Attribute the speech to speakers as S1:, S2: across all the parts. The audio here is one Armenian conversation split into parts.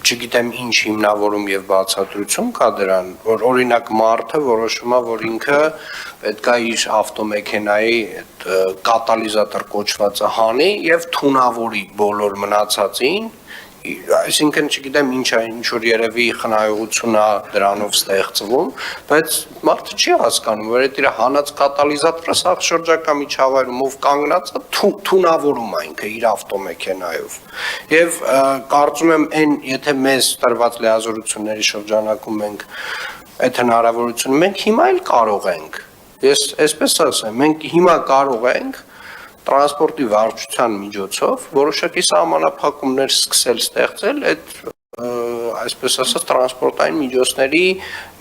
S1: չգիտեմ ինչ հիմնավորում եւ բացատրություն կա դրան, որ օրինակ մարդը որոշում է, որ ինքը պետք է իր ավտոմեքենայի այդ կատալիզատոր կոչվածը հանի եւ թունավորի բոլոր մնացածին, այսինքն չգիտեմ ինչ որ երևի խնայողություն է դրանով ստեղծվում, բայց մարդը չի հասկանում, որ այդ իր հանած կատալիզատորը սա շրջակա միջավայրում ով կանգնած է թունավորում է ինքը իր ավտոմեքենայով։ Եվ կարծում եմ այն, եթե մեզ տրված լիազորությունների շրջանակում մենք այդ հնարավորությունը մենք հիմա էլ կարող ենք։ Ես այսպես ասեմ, մենք հիմա կարող ենք տրանսպորտի վարչության միջոցով որոշակի սահմանափակումներ սկսել ստեղծել այդ այսպես ասած տրանսպորտային միջոցների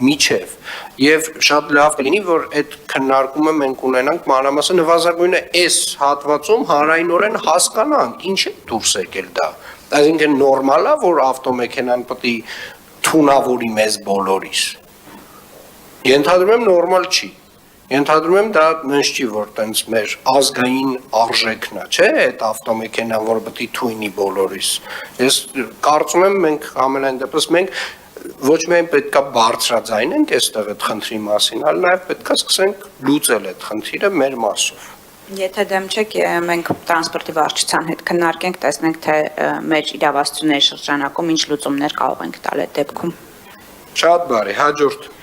S1: միջև եւ շատ լավ կլինի որ այդ քննարկումը մենք ունենանք մանրամասն նվազագույնը այս հատվածում հանրայնորեն հասկանանք ինչ է դուրս եկել դա այսինքն նորմալ է որ ավտոմեքենան պետք է թունավորի մեզ բոլորիս ենթադրում եմ նորմալ չի Ենթադրում եմ դա նենց չի, որ տենց մեր ազգային արժեքն է, չէ, այդ ավտոմեքենան, որ պետք է թույնի բոլորիս։ Ես կարծում եմ մենք ամենայն դեպս մենք ոչ միայն պետք է բարձրաձայնենք այստեղ այդ խնդրի մասին, այլ նաև պետք է սկսենք լուծել այդ խնդիրը մեր մասով։
S2: Եթե դեմ չեք, մենք տրանսպորտի վարչության հետ քննարկենք, տեսնենք թե մեր իրավասությունների շրջանակում ինչ լուծումներ կարող ենք տալ այդ դեպքում։
S1: Շատ բարի, հաջորդ